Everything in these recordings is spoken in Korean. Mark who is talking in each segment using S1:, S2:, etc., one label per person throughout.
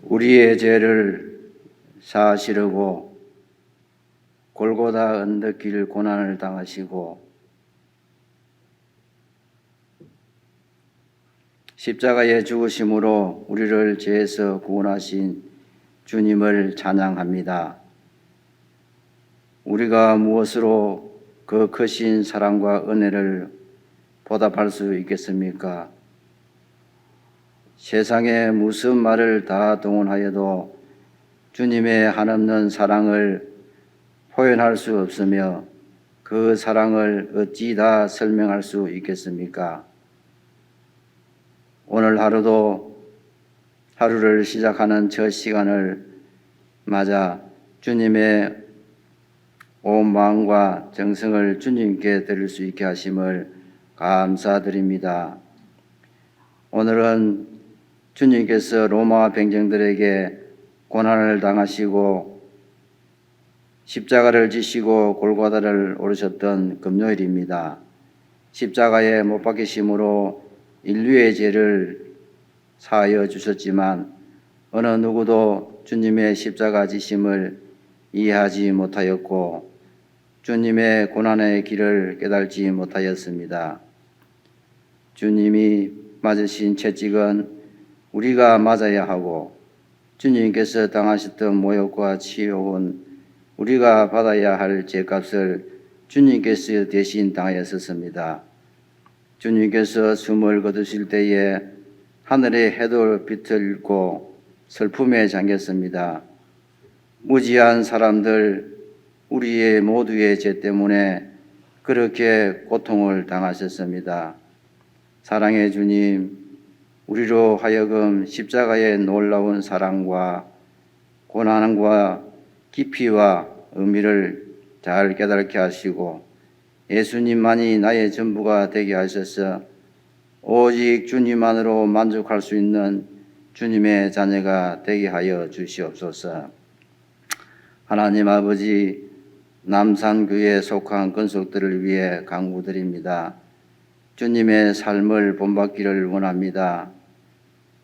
S1: 우리의 죄를 사하시려고 골고다 언덕길 고난을 당하시고 십자가의 죽으심으로 우리를 죄에서 구원하신 주님을 찬양합니다. 우리가 무엇으로 그 크신 사랑과 은혜를 보답할 수 있겠습니까? 세상에 무슨 말을 다 동원하여도 주님의 한없는 사랑을 표현할 수 없으며 그 사랑을 어찌 다 설명할 수 있겠습니까? 오늘 하루를 시작하는 첫 시간을 맞아 주님의 온 마음과 정성을 주님께 드릴 수 있게 하심을 감사드립니다. 오늘은 주님께서 로마 병정들에게 고난을 당하시고 십자가를 지시고 골고다를 오르셨던 금요일입니다. 십자가에 못 박히심으로 인류의 죄를 사하여 주셨지만 어느 누구도 주님의 십자가 지심을 이해하지 못하였고 주님의 고난의 길을 깨달지 못하였습니다. 주님이 맞으신 채찍은 우리가 맞아야 하고 주님께서 당하셨던 모욕과 치욕은 우리가 받아야 할 죄값을 주님께서 대신 당하였었습니다. 주님께서 숨을 거두실 때에 하늘의 해도 비틀고 슬픔에 잠겼습니다. 무지한 사람들, 우리의 모두의 죄 때문에 그렇게 고통을 당하셨습니다. 사랑의 주님, 우리로 하여금 십자가의 놀라운 사랑과 고난과 깊이와 의미를 잘 깨닫게 하시고 예수님만이 나의 전부가 되게 하셔서 오직 주님만으로 만족할 수 있는 주님의 자녀가 되게 하여 주시옵소서. 하나님 아버지, 남산교회에 속한 권속들을 위해 간구드립니다. 주님의 삶을 본받기를 원합니다.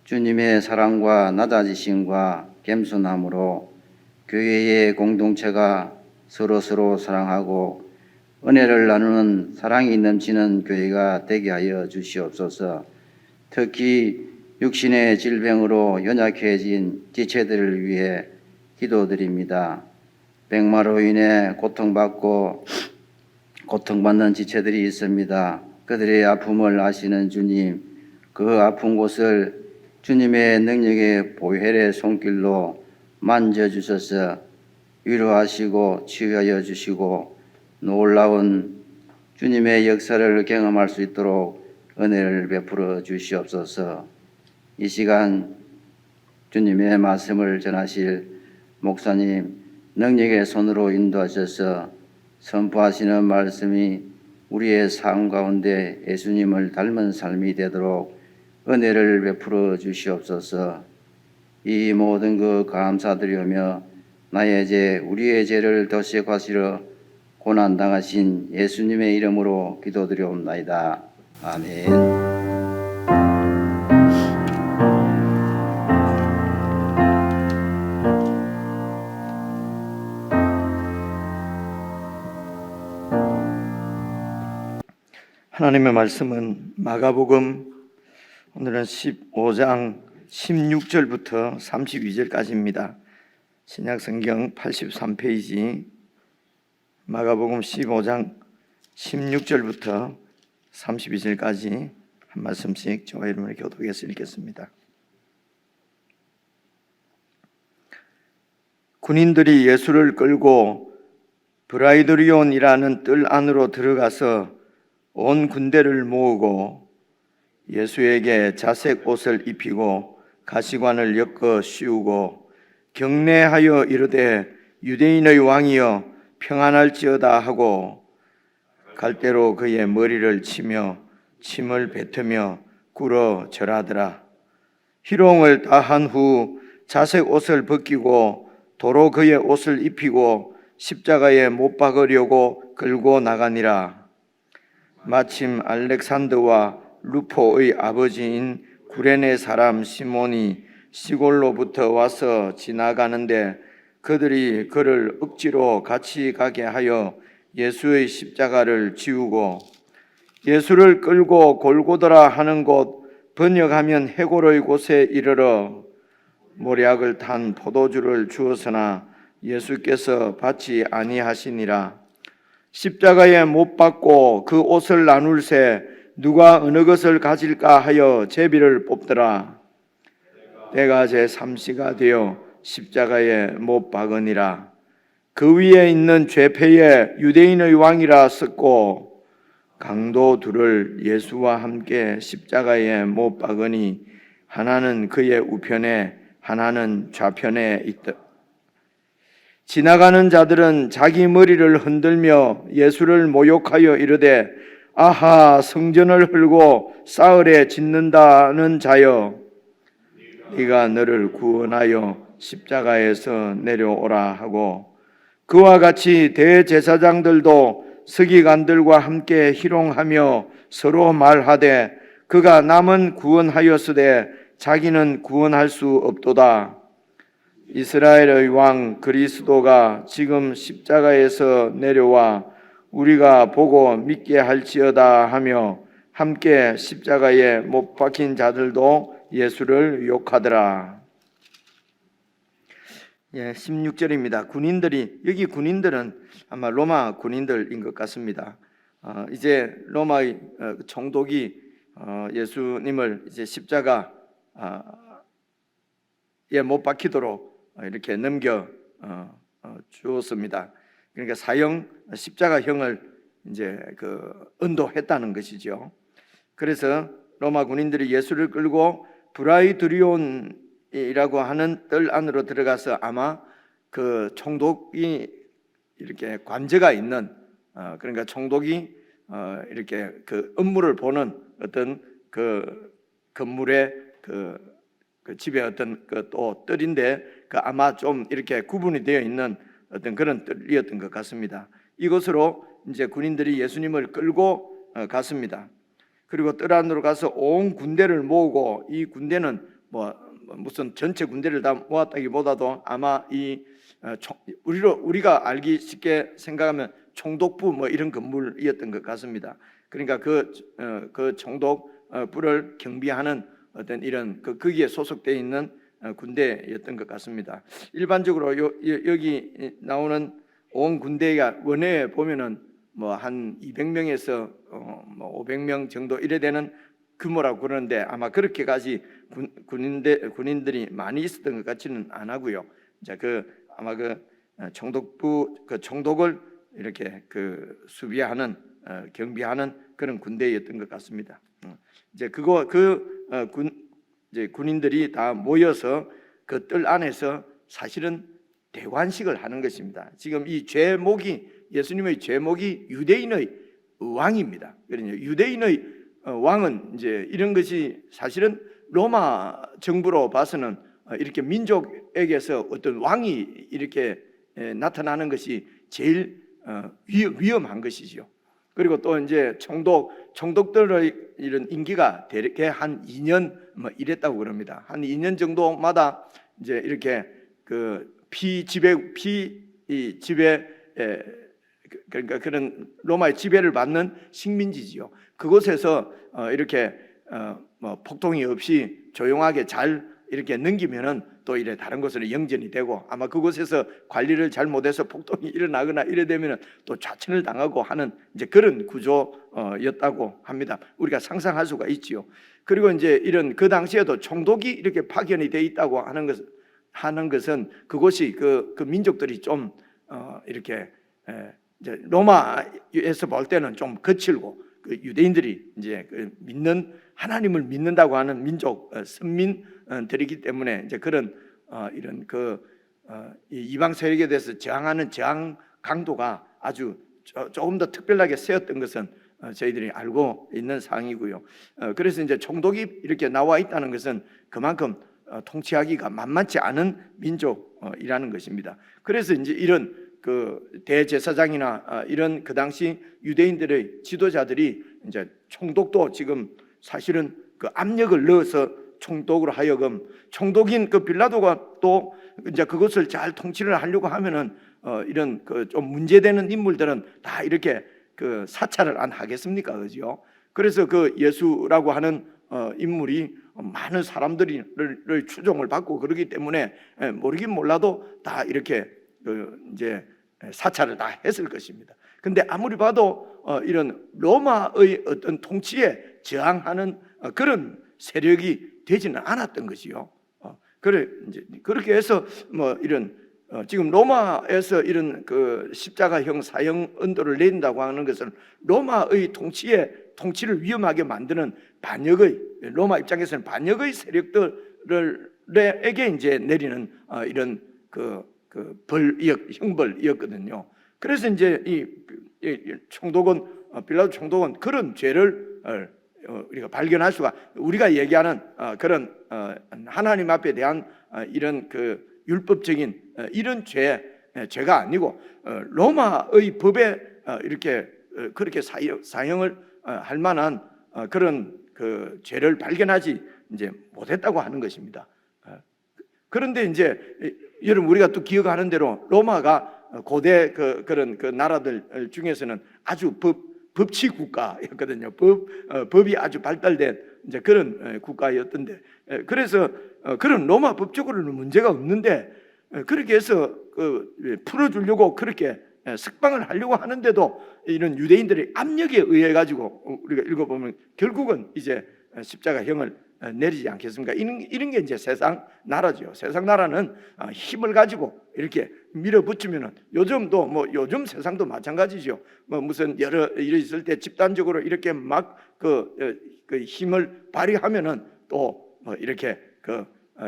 S1: 주님의 사랑과 낮아지심과 겸손함으로 교회의 공동체가 서로 사랑하고 은혜를 나누는 사랑이 넘치는 교회가 되게 하여 주시옵소서. 특히 육신의 질병으로 연약해진 지체들을 위해 기도드립니다. 백마로 인해 고통받는 지체들이 있습니다. 그들의 아픔을 아시는 주님, 그 아픈 곳을 주님의 능력의 보혈의 손길로 만져주셔서 위로하시고 치유하여 주시고 놀라운 주님의 역사를 경험할 수 있도록 은혜를 베풀어 주시옵소서. 이 시간 주님의 말씀을 전하실 목사님 능력의 손으로 인도하셔서 선포하시는 말씀이 우리의 삶 가운데 예수님을 닮은 삶이 되도록 은혜를 베풀어 주시옵소서. 이 모든 것 감사드리며 나의 죄, 우리의 죄를 도식하시러 고난당하신 예수님의 이름으로 기도드리옵나이다. 아멘.
S2: 하나님의 말씀은 마가복음 오늘은 15장 16절부터 32절까지입니다. 신약성경 83페이지 마가복음 15장 16절부터 32절까지 한 말씀씩 저와 여러분의 교독에서 읽겠습니다. 군인들이 예수를 끌고 브라이드리온이라는 뜰 안으로 들어가서 온 군대를 모으고 예수에게 자색 옷을 입히고 가시관을 엮어 씌우고 경례하여 이르되 유대인의 왕이여 평안할지어다 하고 갈대로 그의 머리를 치며 침을 뱉으며 꿇어 절하더라. 희롱을 다한 후 자색 옷을 벗기고 도로 그의 옷을 입히고 십자가에 못 박으려고 끌고 나가니라. 마침 알렉산더와 루포의 아버지인 구레네 사람 시몬이 시골로부터 와서 지나가는데 그들이 그를 억지로 같이 가게 하여 예수의 십자가를 지우고 예수를 끌고 골고다라 하는 곳, 번역하면 해골의 곳에 이르러 모략을 탄 포도주를 주었으나 예수께서 받지 아니하시니라. 십자가에 못 박고 그 옷을 나눌새 누가 어느 것을 가질까 하여 제비를 뽑더라. 때가 제3시가 되어 십자가에 못 박으니라. 그 위에 있는 죄패에 유대인의 왕이라 썼고 강도 둘을 예수와 함께 십자가에 못 박으니 하나는 그의 우편에 하나는 좌편에 있다. 지나가는 자들은 자기 머리를 흔들며 예수를 모욕하여 이르되 아하 성전을 헐고 사흘에 짓는다는 자여 네가 너를 구원하여 십자가에서 내려오라 하고 그와 같이 대제사장들도 서기관들과 함께 희롱하며 서로 말하되 그가 남은 구원하였으되 자기는 구원할 수 없도다. 이스라엘의 왕 그리스도가 지금 십자가에서 내려와 우리가 보고 믿게 할지어다 하며 함께 십자가에 못 박힌 자들도 예수를 욕하더라. 16절입니다. 군인들이, 여기 군인들은 아마 로마 군인들인 것 같습니다. 이제 로마의 총독이 예수님을 이제 십자가에 못 박히도록 이렇게 넘겨 주었습니다. 그러니까 사형 십자가형을 이제 은도했다는 것이죠. 그래서 로마 군인들이 예수를 끌고 브라이드리온이라고 하는 뜰 안으로 들어가서 아마 그 총독이 이렇게 관저가 있는 그러니까 총독이 이렇게 그 업무를 보는 어떤 그 건물의 그 집에 어떤 또 뜰인데 아마 좀 이렇게 구분이 되어 있는 어떤 그런 뜰이었던 것 같습니다. 이곳으로 이제 군인들이 예수님을 끌고 갔습니다. 그리고 뜰 안으로 가서 온 군대를 모으고 이 군대는 무슨 전체 군대를 다 모았다기보다도 아마 우리가 알기 쉽게 생각하면 총독부 이런 건물이었던 것 같습니다. 그러니까 그 총독부를 경비하는 어떤 이런 거기에 소속되어 있는 군대였던 것 같습니다. 일반적으로 여기 나오는 온 군대가 원회에 보면은 한 200명에서 500명 정도 이래 되는 규모라고 그러는데 아마 그렇게까지 군인들이 많이 있었던 것 같지는 않고요. 자, 아마 총독부 총독을 이렇게 수비하는 경비하는 그런 군대였던 것 같습니다. 이제 이제 군인들이 다 모여서 그 뜰 안에서 사실은 대관식을 하는 것입니다. 지금 이 예수님의 제목이 유대인의 왕입니다. 그러니까 유대인의 왕은 이제 이런 것이 사실은 로마 정부로 봐서는 이렇게 민족에게서 어떤 왕이 이렇게 나타나는 것이 제일 위험한 것이죠. 그리고 또 이제 총독들의 이런 임기가 대개 한 2년 이랬다고 그럽니다. 한 2년 정도마다 이제 이렇게 그러니까 그런 로마의 지배를 받는 식민지지요. 그곳에서 이렇게 폭동이 없이 조용하게 잘 이렇게 넘기면은 또 이래 다른 곳으로 영전이 되고 아마 그곳에서 관리를 잘못해서 폭동이 일어나거나 이래 되면은 또 좌천을 당하고 하는 이제 그런 구조였다고 합니다. 우리가 상상할 수가 있지요. 그리고 이제 이런 그 당시에도 총독이 이렇게 파견이 돼 있다고 하는 것은 그곳이 그 민족들이 좀 이렇게 이제 로마에서 볼 때는 좀 거칠고 유대인들이 이제 하나님을 믿는다고 하는 민족 선민들이기 때문에 이제 그런 이런 이방 세력에 대해서 저항하는 저항 강도가 아주 조금 더 특별하게 세웠던 것은 저희들이 알고 있는 사항이고요. 그래서 이제 총독이 이렇게 나와 있다는 것은 그만큼 통치하기가 만만치 않은 민족이라는 것입니다. 그래서 이제 이런 대제사장이나 이런 그 당시 유대인들의 지도자들이 이제 총독도 지금 사실은 압력을 넣어서 총독으로 하여금 총독인 그 빌라도가 또 이제 그것을 잘 통치를 하려고 하면은 이런 그 좀 문제되는 인물들은 다 이렇게 그 사찰을 안 하겠습니까, 그죠? 그래서 그 예수라고 하는 인물이 많은 사람들을 추종을 받고 그러기 때문에 모르긴 몰라도 다 이렇게 그 이제 사찰을 다 했을 것입니다. 근데 아무리 봐도 이런 로마의 어떤 통치에 저항하는 그런 세력이 되지는 않았던 것이요. 그래 이제 그렇게 해서 뭐 이런 지금 로마에서 이런 그 십자가형 사형 언도를 내린다고 하는 것은 로마의 통치를 위험하게 만드는 반역의, 로마 입장에서는 반역의 세력들에게 이제 내리는 이런 그 형벌이었거든요. 그래서 이제 이 총독은 빌라도 총독은 그런 죄를 우리가 발견할 수가, 우리가 얘기하는 그런 하나님 앞에 대한 이런 그 율법적인 이런 죄가 아니고 로마의 법에 이렇게 그렇게 사형을 할 만한 그런 그 죄를 발견하지 이제 못했다고 하는 것입니다. 그런데 이제 여러분 우리가 또 기억하는 대로 로마가 고대 그런 그 나라들 중에서는 아주 법치 국가였거든요. 법이 아주 발달된 이제 그런 국가였던데, 그래서 그런 로마 법적으로는 문제가 없는데 그렇게 해서 풀어주려고 그렇게 석방을 하려고 하는데도 이런 유대인들의 압력에 의해 가지고 우리가 읽어보면 결국은 이제 십자가형을 내리지 않겠습니까? 이런 게 이제 세상 나라죠. 세상 나라는 힘을 가지고 이렇게 밀어붙이면은, 요즘도 뭐 요즘 세상도 마찬가지죠. 뭐 무슨 여러 일이 있을 때 집단적으로 이렇게 막 그 힘을 발휘하면은 또 뭐 이렇게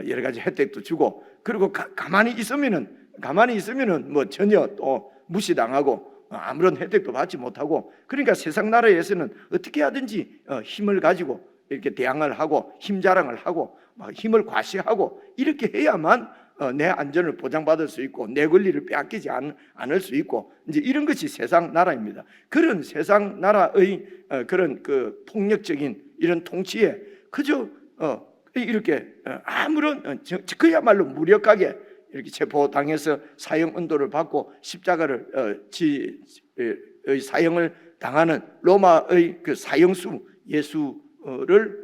S2: 여러 가지 혜택도 주고, 그리고 가만히 있으면은 뭐 전혀 또 무시당하고 아무런 혜택도 받지 못하고, 그러니까 세상 나라에서는 어떻게 하든지 힘을 가지고 이렇게 대항을 하고 힘 자랑을 하고 막 힘을 과시하고 이렇게 해야만 내 안전을 보장받을 수 있고 내 권리를 빼앗기지 않을 수 있고, 이제 이런 것이 세상 나라입니다. 그런 세상 나라의 그런 그 폭력적인 이런 통치에 그저 이렇게 아무런 그야말로 무력하게 이렇게 체포당해서 사형 언도를 받고 십자가를 사형을 당하는 로마의 그 사형수 예수를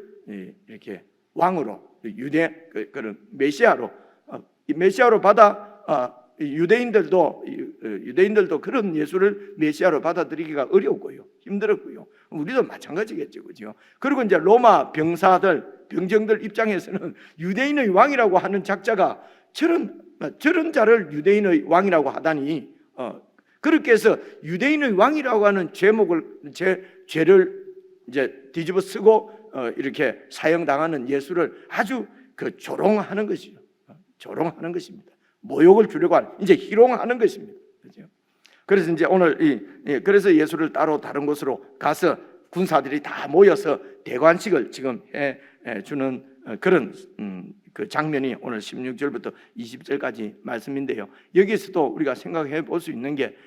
S2: 이렇게 왕으로, 유대 그런 메시아로 받아 유대인들도 그런 예수를 메시아로 받아들이기가 어렵고요, 힘들었고요. 우리도 마찬가지겠죠, 그죠? 그리고 이제 로마 병정들 입장에서는 유대인의 왕이라고 하는 작자가 저런 자를 유대인의 왕이라고 하다니, 그렇게 해서 유대인의 왕이라고 하는 죄를 이제 뒤집어 쓰고 이렇게 사형당하는 예수를 아주 조롱하는 것이죠. 조롱하는 것입니다. 모욕을 주려고 하는, 이제 희롱하는 것입니다. 그렇죠? 그래서 이제 오늘 그래서 예수를 따로 다른 곳으로 가서 군사들이 다 모여서 대관식을 지금 해 주는 그런 그 장면이 오늘 16절부터 20절까지 말씀인데요. 여기서도 우리가 생각해 볼 수 있는 게,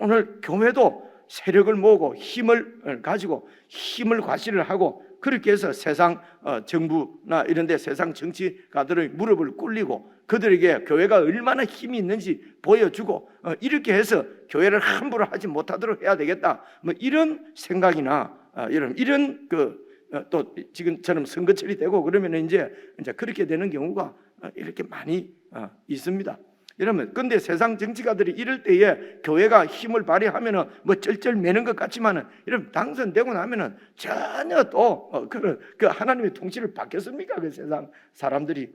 S2: 오늘 교회도 세력을 모으고 힘을 가지고 힘을 과시를 하고 그렇게 해서 세상 정부나 이런 데 세상 정치가들의 무릎을 꿇리고 그들에게 교회가 얼마나 힘이 있는지 보여주고 이렇게 해서 교회를 함부로 하지 못하도록 해야 되겠다, 뭐 이런 생각이나 이런 또 지금처럼 선거철이 되고 그러면 이제 그렇게 되는 경우가 이렇게 많이 있습니다. 여러분, 근데 세상 정치가들이 이럴 때에 교회가 힘을 발휘하면은 뭐 쩔쩔 매는 것 같지만은, 여러분 당선되고 나면은 전혀 또 그 하나님의 통치를 받겠습니까? 그 세상 사람들이.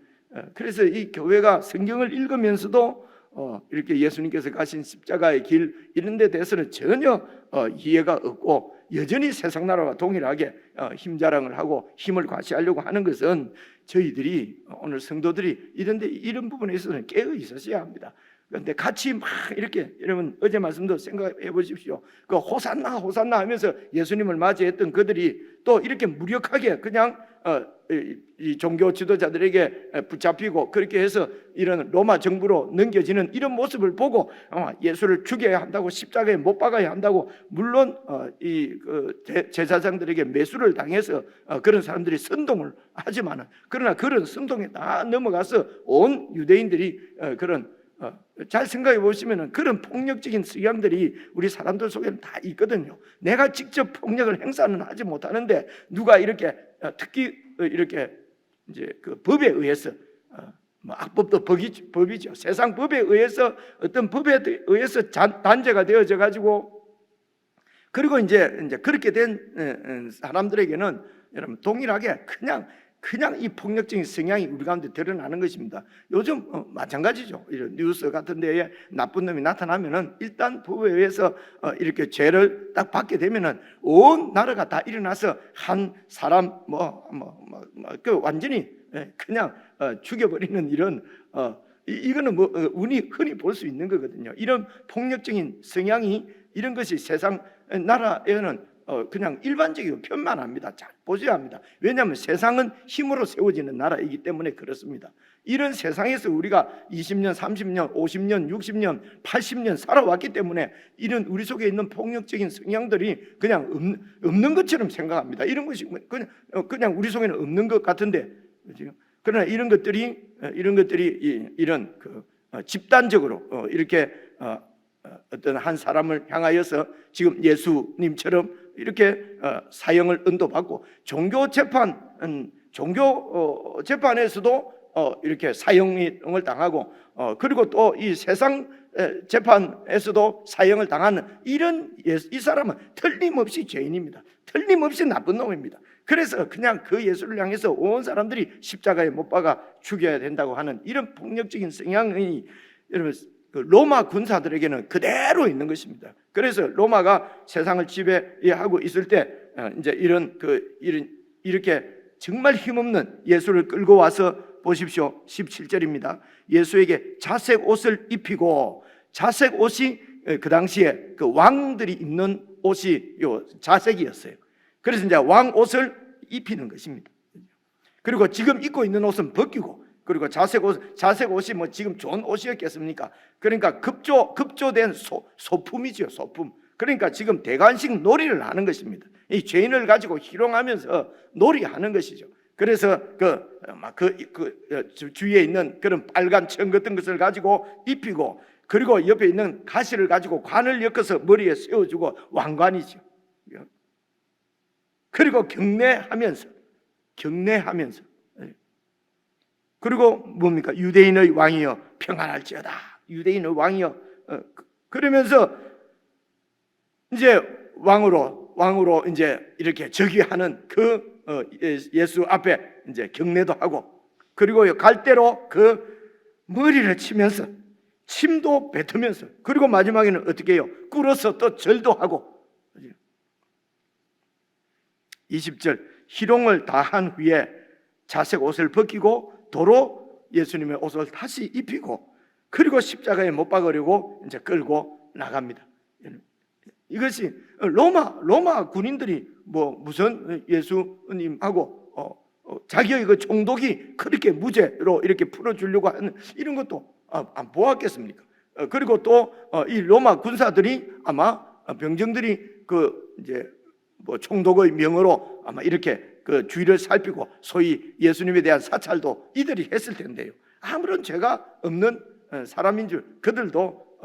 S2: 그래서 이 교회가 성경을 읽으면서도 이렇게 예수님께서 가신 십자가의 길 이런 데 대해서는 전혀 이해가 없고 여전히 세상 나라와 동일하게 힘 자랑을 하고 힘을 과시하려고 하는 것은, 저희들이 오늘 성도들이 이런 부분에 있어서는 깨어 있으셔야 합니다. 그런데 같이 막 이렇게, 여러분 어제 말씀도 생각해 보십시오. 호산나 호산나 하면서 예수님을 맞이했던 그들이 또 이렇게 무력하게 그냥 이 종교 지도자들에게 붙잡히고 그렇게 해서 이런 로마 정부로 넘겨지는 이런 모습을 보고 예수를 죽여야 한다고, 십자가에 못 박아야 한다고, 물론 제사장들에게 매수를 당해서 그런 사람들이 선동을 하지만은, 그러나 그런 선동에 다 넘어가서 온 유대인들이 잘 생각해 보시면은 그런 폭력적인 성향들이 우리 사람들 속에는 다 있거든요. 내가 직접 폭력을 행사는 하지 못하는데 누가 이렇게 특히 이렇게 이제 그 법에 의해서 악법도 법이죠. 세상 법에 의해서, 어떤 법에 의해서 단죄가 되어져 가지고, 그리고 이제 그렇게 된 사람들에게는 여러분 동일하게 그냥 이 폭력적인 성향이 우리 가운데 드러나는 것입니다. 요즘 마찬가지죠. 이런 뉴스 같은 데에 나쁜 놈이 나타나면은 일단 법에 의해서 이렇게 죄를 딱 받게 되면은 온 나라가 다 일어나서 한 사람 그 완전히 그냥 죽여버리는 이런 이거는 흔히 볼 수 있는 거거든요. 이런 폭력적인 성향이, 이런 것이 세상 나라에는 그냥 일반적이고 편만합니다. 잘 보셔야 합니다. 왜냐하면 세상은 힘으로 세워지는 나라이기 때문에 그렇습니다. 이런 세상에서 우리가 20년, 30년, 50년, 60년, 80년 살아왔기 때문에 이런 우리 속에 있는 폭력적인 성향들이 그냥 없는 것처럼 생각합니다. 이런 것이 그냥 우리 속에는 없는 것 같은데, 그러나 이런 것들이 이런 집단적으로 이렇게 어떤 한 사람을 향하여서 지금 예수님처럼 이렇게 사형을 언도받고, 종교 재판에서도 이렇게 사형을 당하고, 그리고 또 이 세상 재판에서도 사형을 당하는 이 사람은 틀림없이 죄인입니다. 틀림없이 나쁜 놈입니다. 그래서 그냥 그 예수를 향해서 온 사람들이 십자가에 못 박아 죽여야 된다고 하는 이런 폭력적인 성향이 여러분 로마 군사들에게는 그대로 있는 것입니다. 그래서 로마가 세상을 지배하고 있을 때 이제 이렇게 정말 힘없는 예수를 끌고 와서 보십시오. 17절입니다. 예수에게 자색 옷을 입히고, 자색 옷이 그 당시에 그 왕들이 입는 옷이 요 자색이었어요. 그래서 이제 왕 옷을 입히는 것입니다. 그리고 지금 입고 있는 옷은 벗기고, 그리고 자색 옷이 뭐 지금 좋은 옷이었겠습니까? 그러니까 급조된 소품이죠, 소품. 그러니까 지금 대관식 놀이를 하는 것입니다. 이 죄인을 가지고 희롱하면서 놀이하는 것이죠. 그래서 주위에 있는 그런 빨간 천 같은 것을 가지고 입히고, 그리고 옆에 있는 가시를 가지고 관을 엮어서 머리에 세워주고, 왕관이죠. 그리고 경례하면서 그리고 뭡니까? 유대인의 왕이여 평안할지어다. 유대인의 왕이여. 그러면서 이제 왕으로 이제 이렇게 즉위하는 그 예수 앞에 이제 경례도 하고, 그리고 갈대로 그 머리를 치면서 침도 뱉으면서, 그리고 마지막에는 어떻게 해요? 꿇어서 또 절도 하고. 20절 희롱을 다 한 후에 자색 옷을 벗기고 도로 예수님의 옷을 다시 입히고, 그리고 십자가에 못 박으려고 이제 끌고 나갑니다. 이것이 로마 군인들이 무슨 예수님하고 자기의 그 총독이 그렇게 무죄로 이렇게 풀어주려고 하는 이런 것도 안 보았겠습니까? 그리고 또 이 로마 군사들이 아마 병정들이 이제 총독의 명으로 아마 이렇게 그 주위를 살피고 소위 예수님에 대한 사찰도 이들이 했을 텐데요. 아무런 죄가 없는 사람인 줄 그들도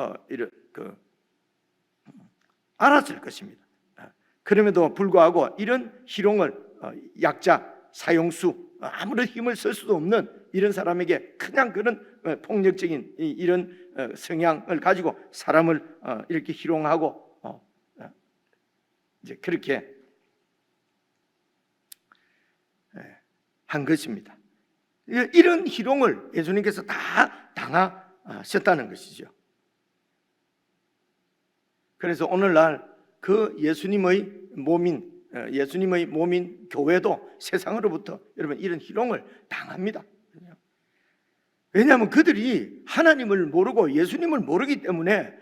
S2: 알았을 것입니다. 그럼에도 불구하고 이런 희롱을 약자, 사형수, 아무런 힘을 쓸 수도 없는 이런 사람에게 그냥 그런 폭력적인 이런 성향을 가지고 사람을 이렇게 희롱하고 이제 그렇게 한 것입니다. 이런 희롱을 예수님께서 다 당하셨다는 것이죠. 그래서 오늘날 그 예수님의 몸인 교회도 세상으로부터 여러분 이런 희롱을 당합니다. 왜냐하면 그들이 하나님을 모르고 예수님을 모르기 때문에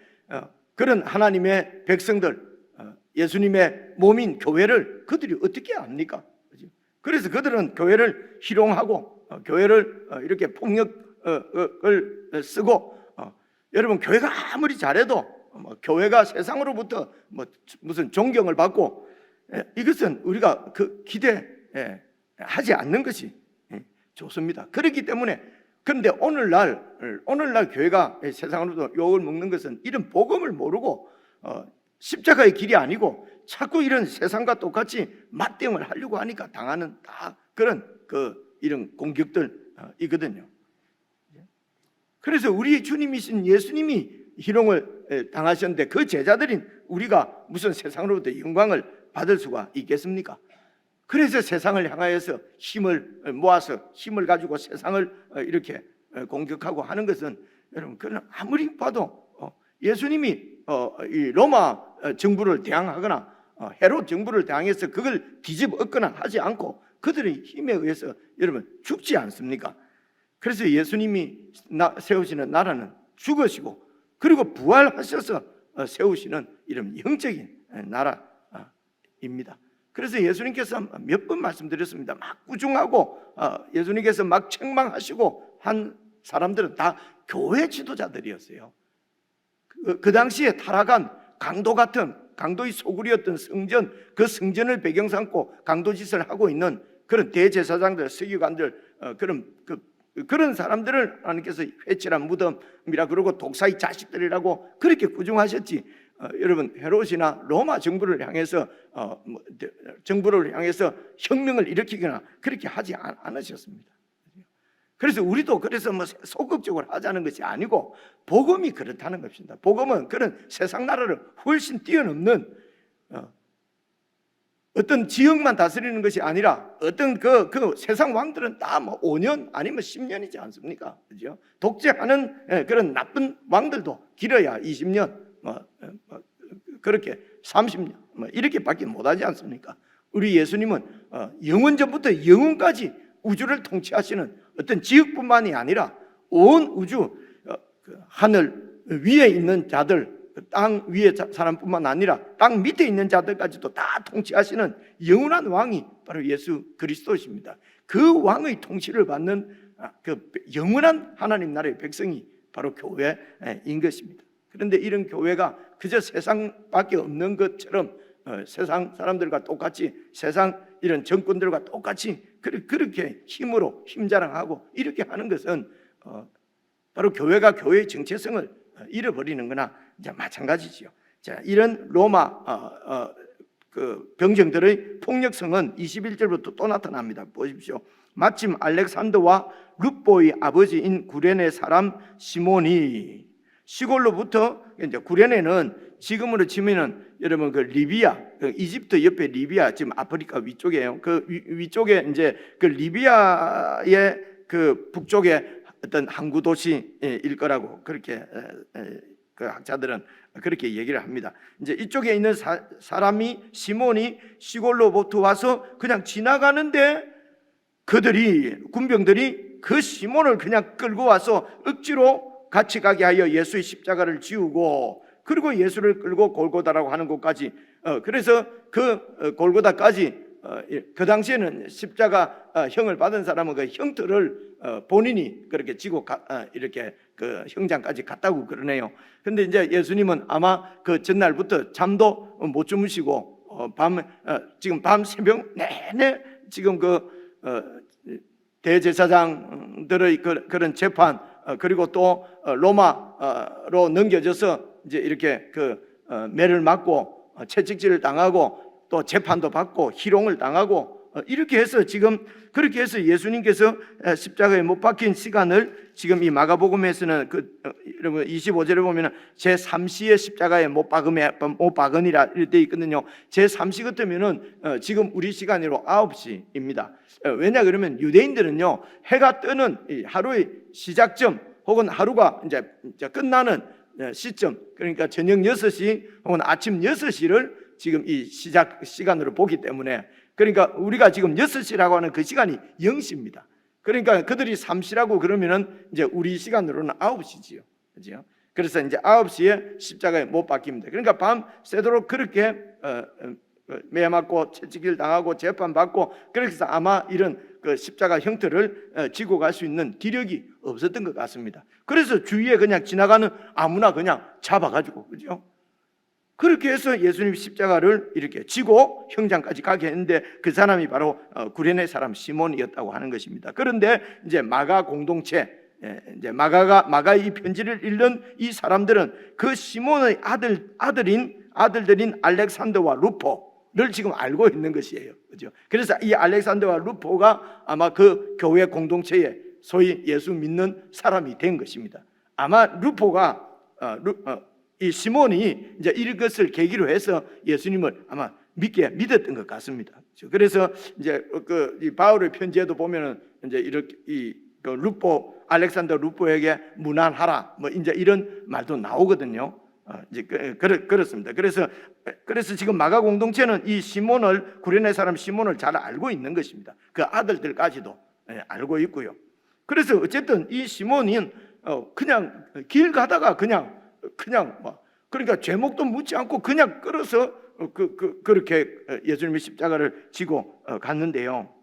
S2: 그런 하나님의 백성들, 예수님의 몸인 교회를 그들이 어떻게 압니까? 그래서 그들은 교회를 희롱하고 교회를 이렇게 폭력을 쓰고 여러분 교회가 아무리 잘해도 교회가 세상으로부터 무슨 존경을 받고 이것은 우리가 그 기대하지 않는 것이 좋습니다. 그렇기 때문에 그런데 오늘날 교회가 세상으로부터 욕을 먹는 것은 이런 복음을 모르고 십자가의 길이 아니고 자꾸 이런 세상과 똑같이 맞대응을 하려고 하니까 당하는 다 그런 이런 공격들이거든요. 그래서 우리 주님이신 예수님이 희롱을 당하셨는데 그 제자들인 우리가 무슨 세상으로부터 영광을 받을 수가 있겠습니까? 그래서 세상을 향하여서 힘을 모아서 힘을 가지고 세상을 이렇게 공격하고 하는 것은 여러분 그는 아무리 봐도 예수님이 이 로마 정부를 대항하거나 헤롯 정부를 대항해서 그걸 뒤집어 엎거나 하지 않고 그들의 힘에 의해서 여러분 죽지 않습니까? 그래서 예수님이 세우시는 나라는 죽으시고 그리고 부활하셔서 세우시는 이런 영적인 나라입니다. 그래서 예수님께서 몇 번 말씀드렸습니다. 막 꾸중하고 예수님께서 막 책망하시고 한 사람들은 다 교회 지도자들이었어요. 그 당시에 타락한 강도 같은 강도의 소굴이었던 성전, 그 성전을 배경 삼고 강도짓을 하고 있는 그런 대제사장들, 서기관들 그런 사람들을 하나님께서 회칠한 무덤이라 그러고 독사의 자식들이라고 그렇게 꾸중하셨지. 여러분 헤롯이나 로마 정부를 향해서 혁명을 일으키거나 그렇게 하지 않으셨습니다. 그래서 우리도 그래서 소극적으로 하자는 것이 아니고 복음이 그렇다는 것입니다. 복음은 그런 세상 나라를 훨씬 뛰어넘는 어떤 지역만 다스리는 것이 아니라 어떤 그 세상 왕들은 다 5년 아니면 10년이지 않습니까? 그죠? 독재하는 그런 나쁜 왕들도 길어야 20년 그렇게 30년 이렇게밖에 못하지 않습니까? 우리 예수님은 영원전부터 영원까지 우주를 통치하시는 어떤 지역뿐만이 아니라 온 우주 하늘 위에 있는 자들 땅 위에 사람뿐만 아니라 땅 밑에 있는 자들까지도 다 통치하시는 영원한 왕이 바로 예수 그리스도십니다. 그 왕의 통치를 받는 그 영원한 하나님 나라의 백성이 바로 교회인 것입니다. 그런데 이런 교회가 그저 세상밖에 없는 것처럼 세상 사람들과 똑같이 세상 이런 정권들과 똑같이 그렇게 힘으로 힘자랑하고 이렇게 하는 것은 바로 교회가 교회의 정체성을 잃어버리는 거나 이제 마찬가지지요. 자, 이런 로마 그 병정들의 폭력성은 21절부터 또 나타납니다. 보십시오. 마침 알렉산더와 룻보의 아버지인 구레네 사람 시몬이 시골로부터 이제 구레네는 지금으로 치면은 여러분 그 리비아, 이집트 옆에 리비아 지금 아프리카 위쪽이에요. 그 위쪽에 이제 그 리비아의 그 북쪽에 어떤 항구 도시일 거라고 그렇게 그 학자들은 그렇게 얘기를 합니다. 이제 이쪽에 있는 사람이 시몬이 시골로부터 와서 그냥 지나가는데 군병들이 그 시몬을 그냥 끌고 와서 억지로 같이 가게 하여 예수의 십자가를 지우고 그리고 예수를 끌고 골고다라고 하는 곳까지 그래서 그 골고다까지 그 당시에는 십자가 형을 받은 사람은 그 형틀을 본인이 그렇게 지고 이렇게 그 형장까지 갔다고 그러네요. 근데 이제 예수님은 아마 그 전날부터 잠도 못 주무시고 지금 밤 새벽 내내 지금 대제사장들의 그런 재판 그리고 또 로마로 넘겨져서 이제 이렇게 매를 맞고 채찍질을 당하고 또 재판도 받고 희롱을 당하고 이렇게 해서 지금 그렇게 해서 예수님께서 십자가에 못 박힌 시간을 지금 이 마가복음에서는 여러분 25절에 보면은 제 3시에 십자가에 못 박으니라 이렇게 되어 있거든요. 제 3시 같으면은 지금 우리 시간으로 9시입니다. 왜냐 그러면 유대인들은요 해가 뜨는 하루의 시작점 혹은 하루가 이제 끝나는 시점 그러니까 저녁 6시 혹은 아침 6시를 지금 이 시작 시간으로 보기 때문에 그러니까 우리가 지금 6시라고 하는 그 시간이 0시입니다. 그러니까 그들이 3시라고 그러면은 이제 우리 시간으로는 9시지요. 그죠? 그래서 이제 9시에 십자가에 못 박힙니다. 그러니까 밤 새도록 그렇게 매 맞고 채찍질 당하고 재판 받고 그래서 아마 이런 그 십자가 형태를 지고 갈 수 있는 기력이 없었던 것 같습니다. 그래서 주위에 그냥 지나가는 아무나 그냥 잡아가지고, 그죠? 그렇게 해서 예수님 십자가를 이렇게 지고 형장까지 가게 했는데 그 사람이 바로 구레네 사람 시몬이었다고 하는 것입니다. 그런데 이제 마가 공동체, 이제 마가의 이 편지를 읽는 이 사람들은 그 시몬의 아들들인 알렉산더와 루포를 지금 알고 있는 것이에요. 그죠? 그래서 이 알렉산더와 루포가 아마 그 교회 공동체에 소위 예수 믿는 사람이 된 것입니다. 아마 루포가 이 시몬이 이제 이것을 계기로 해서 예수님을 아마 믿었던 것 같습니다. 그래서 이제 이 바울의 편지에도 보면은 이제 이렇게 그 루포 알렉산더 루포에게 문안하라 뭐 이제 이런 말도 나오거든요. 이제 그렇습니다. 그래서 지금 마가 공동체는 이 시몬을 구레네 사람 시몬을 잘 알고 있는 것입니다. 그 아들들까지도 알고 있고요. 그래서 어쨌든 이 시몬은 그냥 길 가다가 그냥 막 그러니까 제목도 묻지 않고 그냥 끌어서 그렇게 예수님의 십자가를 지고 갔는데요.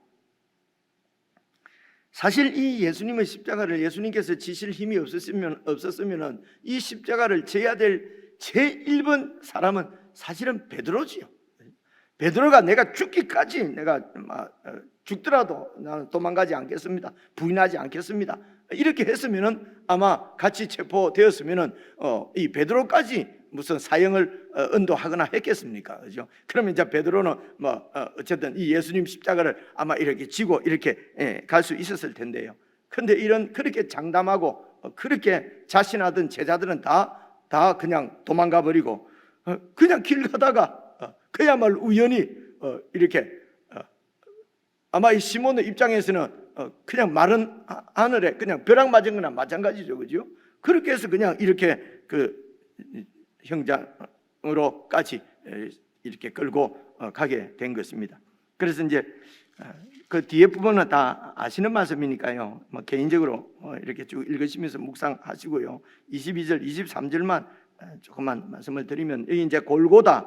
S2: 사실 이 예수님의 십자가를 예수님께서 지실 힘이 없었으면 이 십자가를 져야 될 제1번 사람은 사실은 베드로지요. 베드로가 내가 죽기까지 내가 죽더라도 나는 도망가지 않겠습니다. 부인하지 않겠습니다. 이렇게 했으면은 아마 같이 체포되었으면은 이 베드로까지 무슨 사형을 언도하거나 했겠습니까? 그죠? 그러면 이제 베드로는 어쨌든 이 예수님 십자가를 아마 이렇게 지고 이렇게 갈 수 있었을 텐데요. 근데 이런 그렇게 장담하고 그렇게 자신하던 제자들은 다 그냥 도망가 버리고 그냥 길 가다가 그야말로 우연히 이렇게 아마 이 시몬의 입장에서는 그냥 마른 하늘에 그냥 벼락 맞은 거나 마찬가지죠, 그죠? 그렇게 해서 그냥 이렇게 그 형장으로까지 이렇게 끌고 가게 된 것입니다. 그래서 이제 그 뒤에 부분은 다 아시는 말씀이니까요. 뭐 개인적으로 이렇게 쭉 읽으시면서 묵상하시고요. 22절, 23절만 조금만 말씀을 드리면 여기 이제 골고다,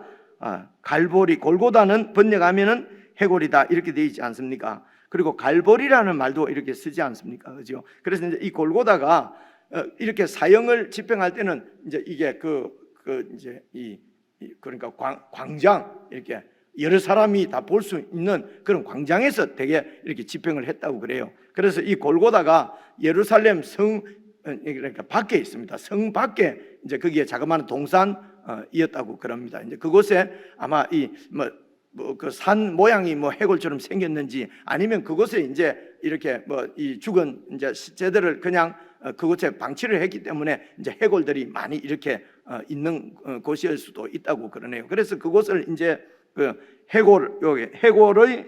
S2: 갈보리, 골고다는 번역하면은 해골이다 이렇게 되어 있지 않습니까? 그리고 갈보리라는 말도 이렇게 쓰지 않습니까? 그죠? 그래서 이제 이 골고다가 이렇게 사형을 집행할 때는 이제 이게 이제 그러니까 광장 이렇게 여러 사람이 다 볼 수 있는 그런 광장에서 되게 이렇게 집행을 했다고 그래요. 그래서 이 골고다가 예루살렘 성 그러니까 밖에 있습니다. 성 밖에 이제 거기에 자그마한 동산이었다고 그럽니다. 이제 그곳에 아마 그 산 모양이 해골처럼 생겼는지 아니면 그곳에 이제 이렇게 이 죽은 이제 시체들을 그냥 그곳에 방치를 했기 때문에 이제 해골들이 많이 이렇게 있는 곳일 수도 있다고 그러네요. 그래서 그곳을 이제 그 해골의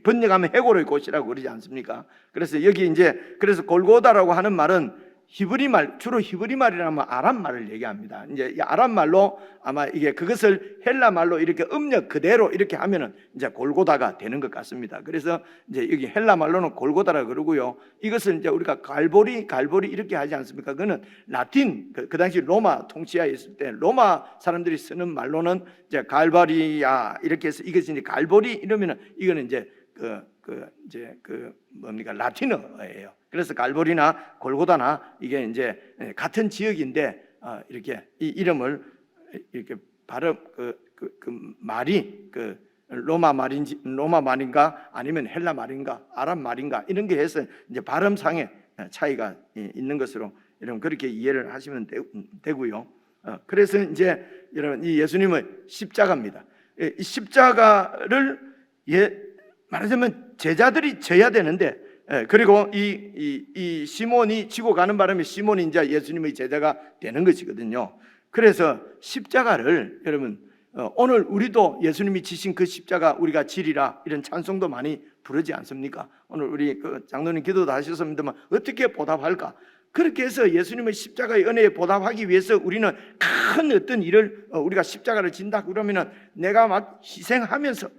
S2: 번역하면 해골의 곳이라고 그러지 않습니까? 그래서 여기 이제 그래서 골고다라고 하는 말은 히브리 말, 주로 히브리 말이라면 아람 말을 얘기합니다. 이제 이 아람 말로 아마 이게 그것을 헬라 말로 이렇게 음력 그대로 이렇게 하면은 이제 골고다가 되는 것 같습니다. 그래서 이제 여기 헬라 말로는 골고다라 그러고요. 이것을 이제 우리가 갈보리 이렇게 하지 않습니까? 그거는 라틴 그 당시 로마 통치하에 있을 때 로마 사람들이 쓰는 말로는 이제 갈바리아 이렇게 해서 이것이 이제 갈보리 이러면은 이거는 이제 뭡니까 라틴어예요. 그래서 갈보리나 골고다나 이게 이제 같은 지역인데 이렇게 이 이름을 이렇게 발음 말이 로마 말인가 아니면 헬라 말인가 아람 말인가 이런 게 해서 이제 발음상의 차이가 있는 것으로 여러분 그렇게 이해를 하시면 되고요. 그래서 이제 여러분 이 예수님의 십자가입니다. 이 십자가를 말하자면 제자들이 져야 되는데 그리고 이 시몬이 지고 가는 바람에 시몬이 이제 예수님의 제자가 되는 것이거든요. 그래서 십자가를 여러분 오늘 우리도 예수님이 지신 그 십자가 우리가 지리라 이런 찬송도 많이 부르지 않습니까? 오늘 우리 장로님 기도도 하셨습니다만 어떻게 보답할까? 그렇게 해서 예수님의 십자가의 은혜에 보답하기 위해서 우리는 큰 어떤 일을 우리가 십자가를 진다 그러면은 내가 막 희생하면서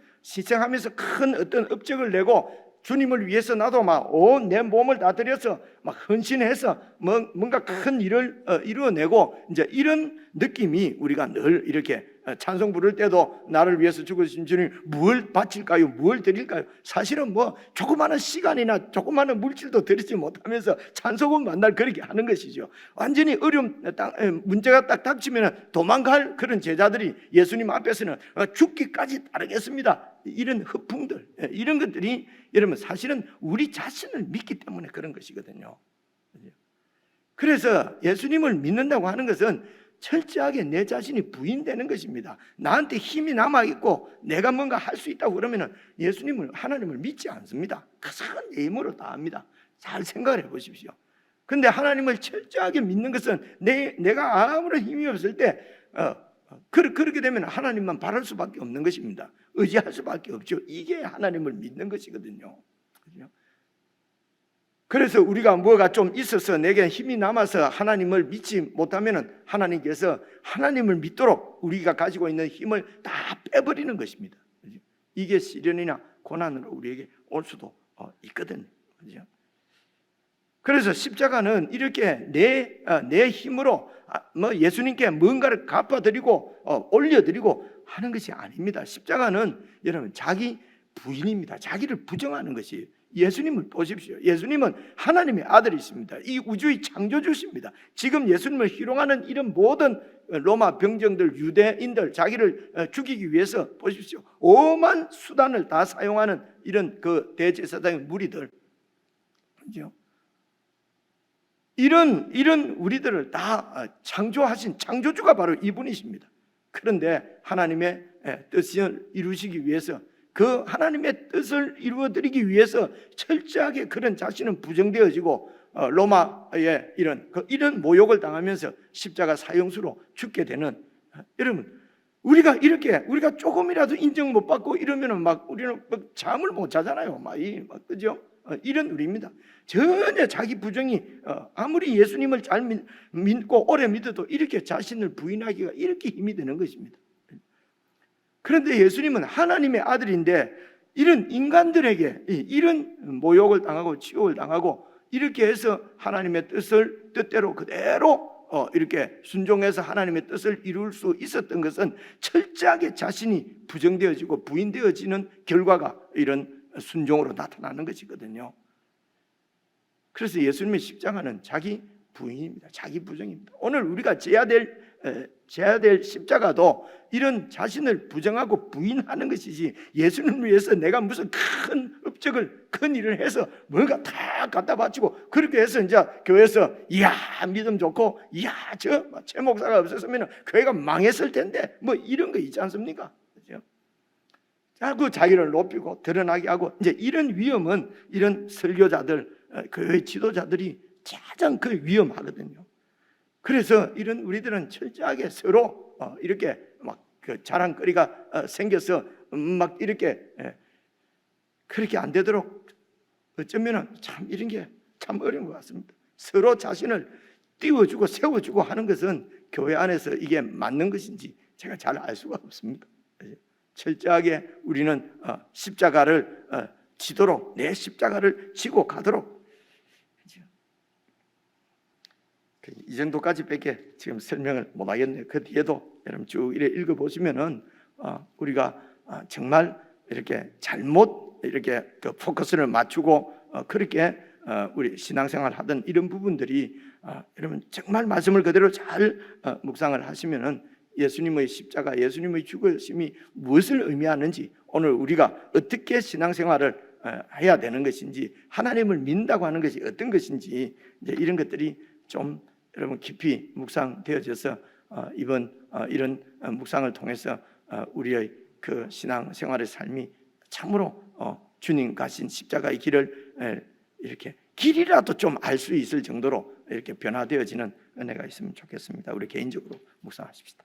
S2: 큰 어떤 업적을 내고 주님을 위해서 나도 막 온 내 몸을 다 들여서 막 헌신해서 뭔가 큰 일을 이루어내고 이제 이런 느낌이 우리가 늘 이렇게 찬송 부를 때도 나를 위해서 죽으신 주님 무엇을 바칠까요? 무엇을 드릴까요? 사실은 뭐 조그마한 시간이나 조그마한 물질도 드리지 못하면서 찬송은 만날 그렇게 하는 것이죠. 완전히 어려움 문제가 딱 닥치면 도망갈 그런 제자들이 예수님 앞에서는 죽기까지 따르겠습니다. 이런 허풍들, 이런 것들이 여러분 사실은 우리 자신을 믿기 때문에 그런 것이거든요. 그래서 예수님을 믿는다고 하는 것은 철저하게 내 자신이 부인되는 것입니다. 나한테 힘이 남아있고 내가 뭔가 할 수 있다고 그러면 하나님을 믿지 않습니다. 큰 힘으로 다 합니다. 잘 생각을 해보십시오. 근데 하나님을 철저하게 믿는 것은 내가 아무런 힘이 없을 때 그렇게 되면 하나님만 바랄 수밖에 없는 것입니다. 의지할 수밖에 없죠. 이게 하나님을 믿는 것이거든요. 그렇죠? 그래서 우리가 뭐가 좀 있어서 내게 힘이 남아서 하나님을 믿지 못하면 하나님께서 하나님을 믿도록 우리가 가지고 있는 힘을 다 빼버리는 것입니다. 그렇죠? 이게 시련이나 고난으로 우리에게 올 수도 있거든요. 그렇죠? 그래서 십자가는 이렇게 내 힘으로 예수님께 뭔가를 갚아드리고 올려드리고 하는 것이 아닙니다. 십자가는 여러분 자기 부인입니다. 자기를 부정하는 것이에요. 예수님을 보십시오. 예수님은 하나님의 아들이십니다. 이 우주의 창조주십니다. 지금 예수님을 희롱하는 이런 모든 로마 병정들, 유대인들 자기를 죽이기 위해서 보십시오. 오만 수단을 다 사용하는 이런 그 대제사장의 무리들, 그렇죠? 이런 우리들을 다 창조하신 창조주가 바로 이분이십니다. 그런데 하나님의 뜻을 이루시기 위해서 그 하나님의 뜻을 이루어드리기 위해서 철저하게 그런 자신은 부정되어지고 로마의 이런 모욕을 당하면서 십자가 사형수로 죽게 되는 여러분, 우리가 조금이라도 인정 못 받고 이러면은 우리는 잠을 못 자잖아요. 그죠? 이런 우리입니다. 전혀 자기 부정이 아무리 예수님을 잘 믿고 오래 믿어도 이렇게 자신을 부인하기가 이렇게 힘이 드는 것입니다. 그런데 예수님은 하나님의 아들인데 이런 인간들에게 이런 모욕을 당하고 치욕을 당하고 이렇게 해서 하나님의 뜻대로 그대로 이렇게 순종해서 하나님의 뜻을 이룰 수 있었던 것은 철저하게 자신이 부정되어지고 부인되어지는 결과가 이런 순종으로 나타나는 것이거든요. 그래서 예수님의 십자가는 자기 부인입니다. 자기 부정입니다. 오늘 우리가 져야 될 십자가도 이런 자신을 부정하고 부인하는 것이지, 예수님을 위해서 내가 무슨 큰 일을 해서 뭔가 다 갖다 바치고 그렇게 해서 이제 교회에서 이야 믿음 좋고 이야 최 목사가 없었으면 교회가 망했을 텐데 뭐 이런 거 있지 않습니까? 그렇죠? 자꾸 자기를 높이고 드러나게 하고 이제 이런 위험은 이런 설교자들, 교회 지도자들이 가장 위험하거든요. 그래서 이런 우리들은 철저하게 서로 이렇게 그 자랑거리가 생겨서 이렇게 그렇게 안 되도록 어쩌면은 참 이런 게 참 어려운 것 같습니다. 서로 자신을 띄워주고 세워주고 하는 것은 교회 안에서 이게 맞는 것인지 제가 잘 알 수가 없습니다. 철저하게 우리는 십자가를 지도록, 내 십자가를 지고 가도록. 이 정도까지밖에 지금 설명을 못 하겠네요. 그 뒤에도 여러분 쭉 이렇게 읽어보시면은 우리가 정말 이렇게 잘못 이렇게 그 포커스를 맞추고 그렇게 우리 신앙생활 하던 이런 부분들이 여러분 정말 말씀을 그대로 잘 묵상을 하시면은 예수님의 십자가, 예수님의 죽으심이 무엇을 의미하는지, 오늘 우리가 어떻게 신앙생활을 해야 되는 것인지, 하나님을 믿는다고 하는 것이 어떤 것인지, 이제 이런 것들이 좀 여러분 깊이 묵상되어져서 이번 이런 묵상을 통해서 우리의 그 신앙생활의 삶이 참으로 주님 가신 십자가의 길을 이렇게 길이라도 좀 알 수 있을 정도로 이렇게 변화되어지는 은혜가 있으면 좋겠습니다. 우리 개인적으로 묵상하십시다.